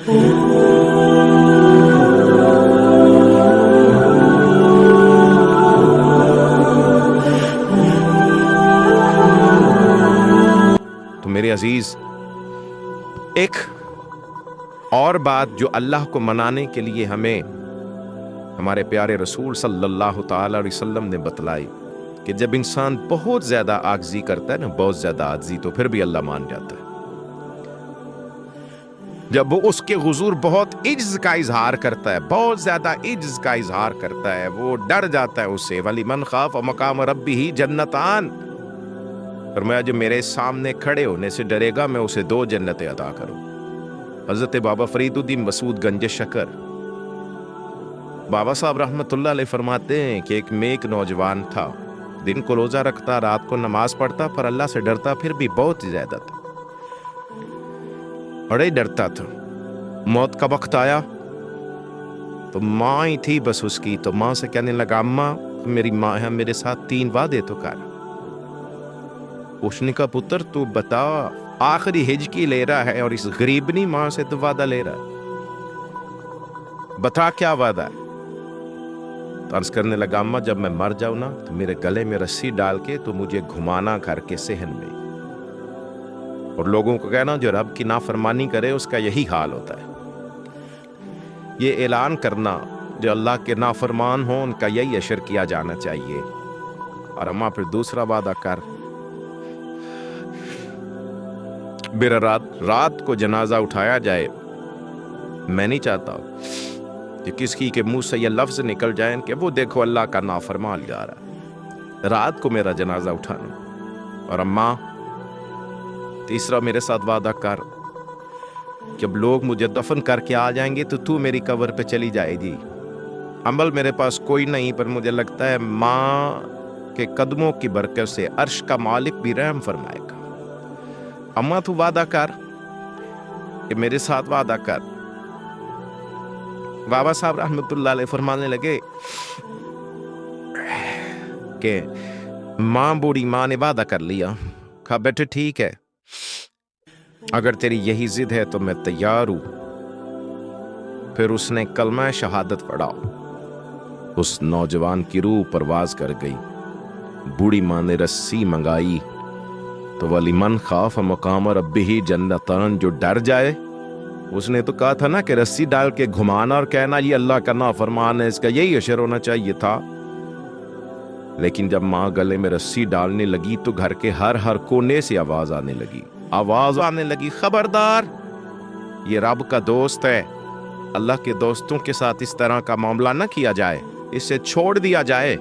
تو میرے عزیز، ایک اور بات جو اللہ کو منانے کے لیے ہمیں ہمارے پیارے رسول صلی اللہ تعالی علیہ وسلم نے بتلائی کہ جب انسان بہت زیادہ عاجزی کرتا ہے نا، بہت زیادہ عاجزی، تو پھر بھی اللہ مان جاتا ہے۔ جب وہ اس کے حضور بہت عجز کا اظہار کرتا ہے، بہت زیادہ عجز کا اظہار کرتا ہے، وہ ڈر جاتا ہے اس سے۔ وَلِمَنْ خَافَ مَقَامَ رَبِّهِ جَنَّتَانِ، فرمایا جو میرے سامنے کھڑے ہونے سے ڈرے گا میں اسے 2 جنتیں عطا کروں۔ حضرت بابا فرید الدین مسعود گنج شکر بابا صاحب رحمۃ اللہ علیہ فرماتے ہیں کہ ایک نوجوان تھا، دن کو روزہ رکھتا، رات کو نماز پڑھتا، پر اللہ سے ڈرتا پھر بھی بہت زیادہ تھا، بڑے ڈرتا تھا۔ موت کا وقت آیا تو ماں ہی تھی بس اس کی، تو ماں سے کہنے لگا اماں میری ماں ہے، میرے ساتھ 3 وعدے تو کر۔ اس نے کہا پتر تو بتا، آخری ہجکی لے رہا ہے اور اس غریبنی ماں سے تو وعدہ لے رہا ہے، بتا کیا وعدہ ہے؟ تو عرض کرنے لگا اماں جب میں مر جاؤں نا تو میرے گلے میں رسی ڈال کے تو مجھے گھمانا گھر کے صحن میں، اور لوگوں کو کہنا جو رب کی نافرمانی کرے اس کا یہی حال ہوتا ہے۔ یہ اعلان کرنا جو اللہ کے نافرمان ہوں ان کا یہی اشر کیا جانا چاہیے۔ اور اماں پھر دوسرا وعدہ کر، میرا رات کو جنازہ اٹھایا جائے، میں نہیں چاہتا کہ کسی کے منہ سے یہ لفظ نکل جائیں کہ وہ دیکھو اللہ کا نافرمان جا رہا ہے، رات کو میرا جنازہ اٹھانا۔ اور اماں تیسرا میرے ساتھ وعدہ کر، جب لوگ مجھے دفن کر کے آ جائیں گے تو میری قبر پہ چلی جائے گی۔ عمل میرے پاس کوئی نہیں، پر مجھے لگتا ہے ماں کے قدموں کی برکت سے عرش کا مالک بھی رحم فرمائے گا۔ اماں تو وعدہ کر کہ میرے ساتھ وعدہ کر۔ بابا صاحب رحمۃ اللہ علیہ فرمانے لگے کہ ماں بوڑھی ماں نے وعدہ کر لیا۔ کہا بیٹے ٹھیک ہے، اگر تیری یہی ضد ہے تو میں تیار ہوں۔ پھر اس نے کلمہ شہادت پڑھا، اس نوجوان کی روح پرواز کر گئی۔ بوڑھی ماں نے رسی منگائی تو وَلِمَنْ خَافَ مَقَامَ رَبِّهِ جَنَّتَانِ، جو ڈر جائے، اس نے تو کہا تھا نا کہ رسی ڈال کے گھمانا اور کہنا یہ اللہ کا نافرمان ہے، اس کا یہی اشر ہونا چاہیے تھا۔ لیکن جب ماں گلے میں رسی ڈالنے لگی تو گھر کے ہر کونے سے آواز آنے لگی، خبردار یہ رب کا دوست ہے، اللہ کے دوستوں کے ساتھ اس طرح کا معاملہ نہ کیا جائے، اسے چھوڑ دیا جائے۔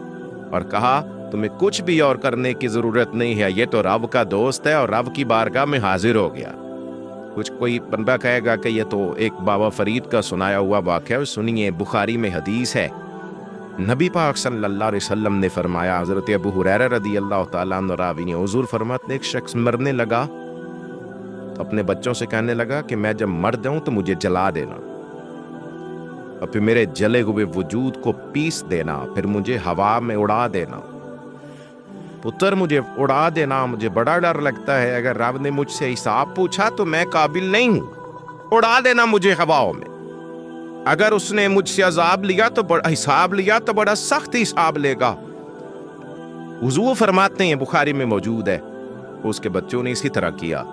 اور کہا تمہیں کچھ بھی اور کرنے کی ضرورت نہیں ہے، یہ تو رب کا دوست ہے اور رب کی بارگاہ میں حاضر ہو گیا۔ کچھ کوئی بندہ کہے گا کہ یہ تو ایک بابا فرید کا سنایا ہوا واقعہ ہے، سنیے بخاری میں حدیث ہے، نبی پاک صلی اللہ علیہ وسلم نے فرمایا، حضرت ابو ہریرہ رضی اللہ تعالیٰ عنہ راوی نے، حضور فرماتے ہیں ایک شخص مرنے لگا تو اپنے بچوں سے کہنے لگا کہ میں جب مر جاؤں تو مجھے جلا دینا، اور پھر میرے جلے ہوئے وجود کو پیس دینا، پھر مجھے ہوا میں اڑا دینا۔ پتر مجھے اڑا دینا، مجھے بڑا ڈر لگتا ہے، اگر رب نے مجھ سے حساب پوچھا تو میں قابل نہیں ہوں، اڑا دینا مجھے ہواؤں میں۔ اگر اس نے مجھ سے عذاب لیا تو حساب لیا تو بڑا سخت حساب لے گا۔ حضور فرماتے ہیں بخاری میں موجود ہے، اس کے بچوں نے اسی طرح کیا،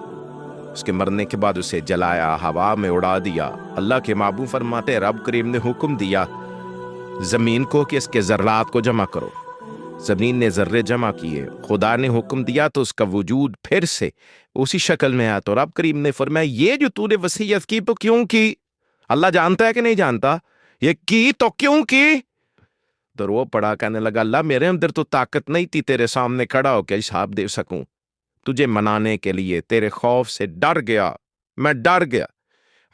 اس کے مرنے کے بعد اسے جلایا، ہوا میں اڑا دیا۔ اللہ کے محبوب فرماتے ہیں رب کریم نے حکم دیا زمین کو کہ اس کے ذرات کو جمع کرو، زمین نے ذرے جمع کیے، خدا نے حکم دیا تو اس کا وجود پھر سے اسی شکل میں آیا۔ تو رب کریم نے فرمایا یہ جو تو نے وصیت کی تو کیوں کی؟ اللہ جانتا ہے کہ نہیں جانتا؟ یہ کی تو کیوں کی؟ تو وہ پڑا کہنے لگا اللہ میرے اندر تو طاقت نہیں تھی تیرے سامنے کھڑا ہو کے حساب دے سکوں، تجھے منانے کے لیے تیرے خوف سے ڈر گیا، میں ڈر گیا۔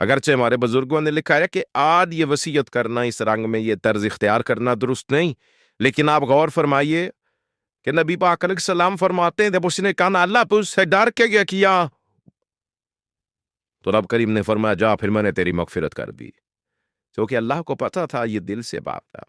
اگرچہ ہمارے بزرگوں نے لکھا ہے کہ آج یہ وصیت کرنا، اس رنگ میں یہ طرز اختیار کرنا درست نہیں، لیکن آپ غور فرمائیے کہ نبی پاک علیہ السلام فرماتے ہیں جب اس نے کہا اللہ پہ اس سے ڈر کے کیا تو رب کریم نے فرمایا جا پھر میں نے تیری مغفرت کر دی، کیونکہ اللہ کو پتا تھا یہ دل سے بات تھا۔